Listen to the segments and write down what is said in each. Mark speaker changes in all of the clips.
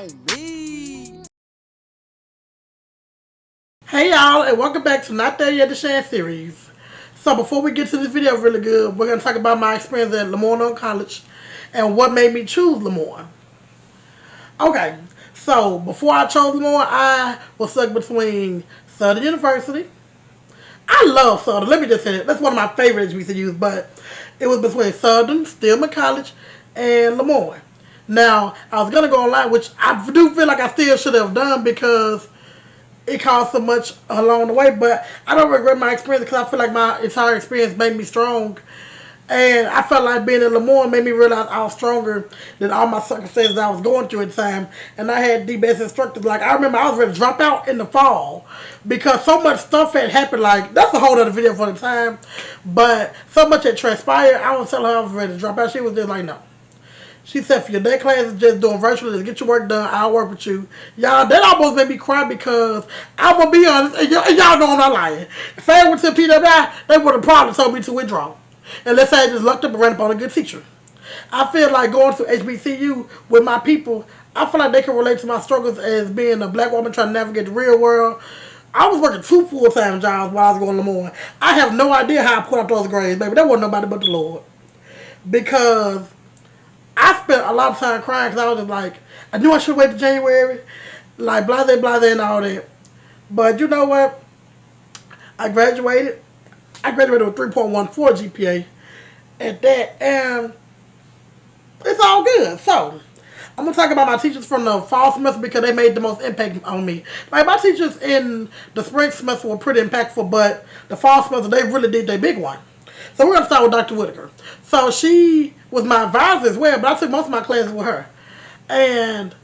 Speaker 1: on me.
Speaker 2: Hey y'all, and welcome back to Not There Yet the Shan series. So before we get to this video really good, we're going to talk about my experience at Lemoyne College and what made me choose Lemoyne. Okay, so before I chose Lemoyne, I was stuck between Southern University. I love Southern, let me just say that. That's one of my favorite HBCUs, but it was between Southern, Stillman College, and Lemoyne. Now, I was going to go online, which I do feel like I still should have done because it caused so much along the way, but I don't regret my experience because I feel like my entire experience made me strong. And I felt like being in Lemoyne made me realize I was stronger than all my circumstances I was going through at the time. And I had the best instructors. Like, I remember I was ready to drop out in the fall because so much stuff had happened. Like, that's a whole other video for the time. But so much had transpired. I was telling her I was ready to drop out. She was just like, no. She said, for your day class is just doing virtual, just get your work done, I'll work with you. Y'all, that almost made me cry because I'm going to be honest, and y'all know I'm not lying. If I went to PWI, they would have probably told me to withdraw. Unless I just looked up and ran up on a good teacher. I feel like going to HBCU with my people, I feel like they can relate to my struggles as being a black woman trying to navigate the real world. I was working 2 full-time jobs while I was going to Lemoyne. I have no idea how I put up those grades, baby. That wasn't nobody but the Lord. Because I spent a lot of time crying because I was just like, I knew I should wait to January. Like, blase, blase, and all that. But you know what? I graduated. I graduated with 3.14 GPA at that. And it's all good. So, I'm going to talk about my teachers from the fall semester because they made the most impact on me. Like, my teachers in the spring semester were pretty impactful, but the fall semester, they really did their big one. So we're going to start with Dr. Whitaker. So she was my advisor as well, but I took most of my classes with her. And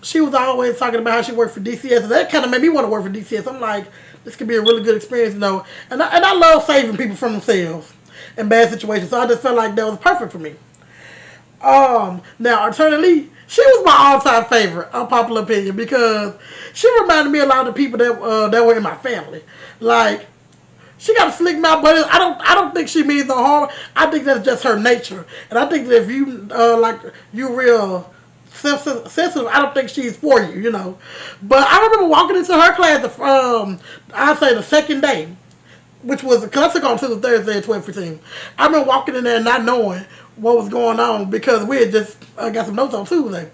Speaker 2: she was always talking about how she worked for DCS. And that kind of made me want to work for DCS. I'm like, this could be a really good experience, you know. And I love saving people from themselves in bad situations. So I just felt like that was perfect for me. Now, Attorney Lee, she was my all-time favorite, unpopular opinion, because she reminded me a lot of the people that were in my family. Like, she got a slick mouth, but I don't think she means no harm. I think that's just her nature. And I think that if you, you real sensitive, I don't think she's for you, you know. But I remember walking into her class, I'd say the second day, which was, because I took on Tuesday, Thursday at 12:15. I remember walking in there and not knowing what was going on because we had just got some notes on Tuesday.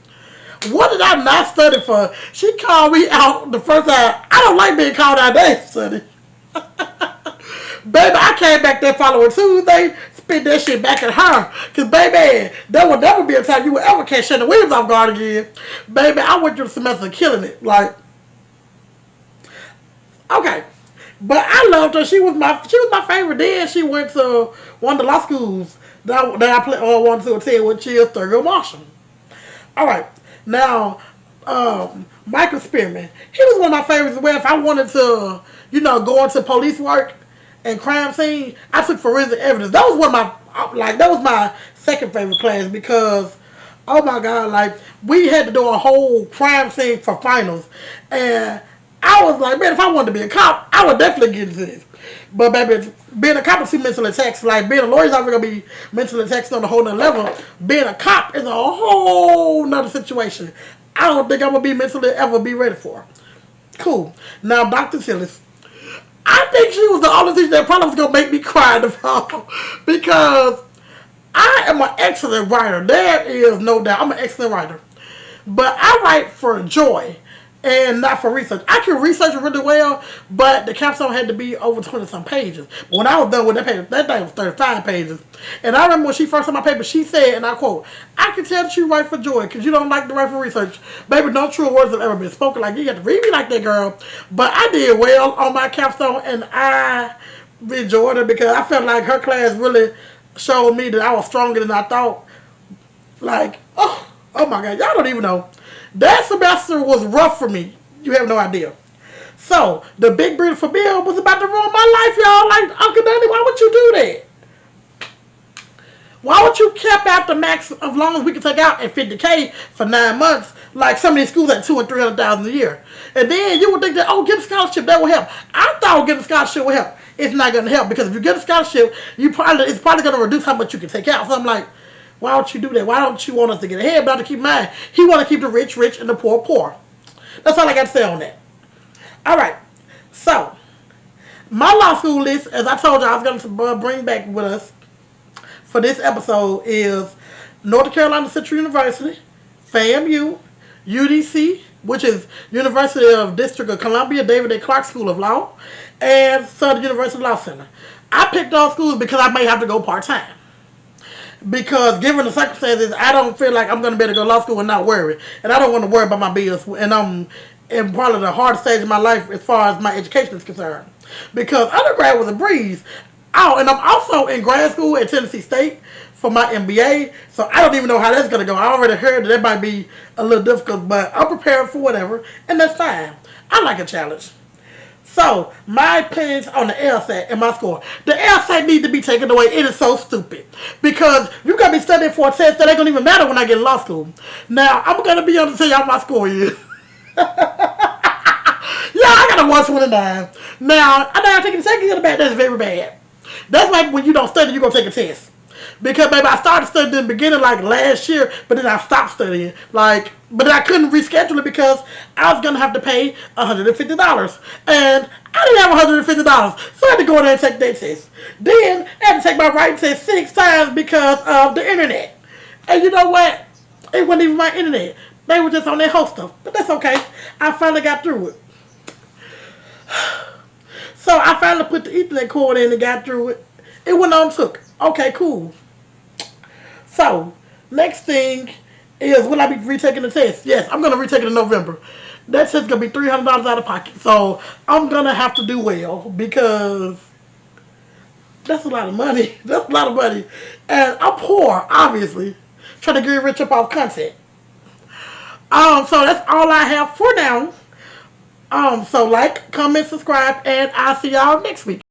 Speaker 2: What did I not study for? She called me out the first time. I don't like being called out there, sonny. Baby, I came back that following Tuesday, spit that shit back at her. Because, baby, there would never be a time you would ever catch Shannon Williams off guard again. Baby, I went through the semester killing it. Like, okay. But I loved her. She was my favorite. Then she went to one of the law schools that I wanted to attend, which is Thurgood Marshall. All right. Now, Michael Spearman. He was one of my favorites as well. If I wanted to, you know, go into police work and crime scene, I took forensic evidence. That was that was my second favorite class because, oh my God, like, we had to do a whole crime scene for finals. And I was like, man, if I wanted to be a cop, I would definitely get into this. But baby, being a cop is too mentally taxing. Like, being a lawyer is not going to be mentally taxing on a whole nother level. Being a cop is a whole nother situation. I don't think I'm going to be mentally ever be ready for. Cool. Now, Dr. Tillis. I think she was the only teacher that probably was going to make me cry in the fall because I am an excellent writer. There is no doubt. I'm an excellent writer. But I write for joy and not for research. I can research really well, but the capstone had to be over 20-some pages. But when I was done with that paper, that thing was 35 pages. And I remember when she first saw my paper, she said, and I quote, I can tell that you write for joy because you don't like to write for research. Baby, no true words have ever been spoken. Like, you got to read me like that, girl. But I did well on my capstone, and I enjoyed it because I felt like her class really showed me that I was stronger than I thought. Like, oh my God, y'all don't even know. That semester was rough for me. You have no idea. So, the big beautiful bill was about to ruin my life, y'all. Like, Uncle Danny, why would you do that? Why would you cap out the max of loans we can take out at $50K for 9 months, like some of these schools at $200,000 and $300,000 a year? And then you would think that, oh, get a scholarship, that will help. I thought getting a scholarship would help. It's not going to help because if you get a scholarship, it's probably going to reduce how much you can take out. So I'm like, Why don't you do that? Why don't you want us to get ahead, but to keep in mind, he want to keep the rich rich and the poor poor. That's all I got to say on that. All right. So, my law school list, as I told you I was going to bring back with us for this episode, is North Carolina Central University, FAMU, UDC, which is University of District of Columbia, David A. Clark School of Law, and Southern University Law Center. I picked those schools because I may have to go part-time. Because given the circumstances, I don't feel like I'm going to be able to go to law school and not worry. And I don't want to worry about my bills. And I'm in probably the hardest stage of my life as far as my education is concerned. Because undergrad was a breeze. Oh, and I'm also in grad school at Tennessee State for my MBA. So I don't even know how that's going to go. I already heard that might be a little difficult. But I'm prepared for whatever. And that's fine. I like a challenge. So, my opinions on the LSAT and my score. The LSAT needs to be taken away. It is so stupid. Because you got to be studying for a test that ain't going to even matter when I get in law school. Now, I'm going to be able to tell y'all my score is. Yeah, I got a 129. Now, I know I'm taking the second year back. That's very bad. That's like when you don't study, you're going to take a test. Because, baby, I started studying in the beginning, like, last year, but then I stopped studying. Like, but I couldn't reschedule it because I was going to have to pay $150. And I didn't have $150. So I had to go in there and take that test. Then, I had to take my writing test 6 times because of the internet. And you know what? It wasn't even my internet. They were just on their host stuff. But that's okay. I finally got through it. So, I finally put the Ethernet cord in and got through it. It went on and took. Okay, cool. So, next thing is, will I be retaking the test? Yes, I'm going to retake it in November. That test's going to be $300 out of pocket. So, I'm going to have to do well because that's a lot of money. That's a lot of money. And I'm poor, obviously. Trying to get rich up off content. So, that's all I have for now. So, like, comment, subscribe, and I'll see y'all next week.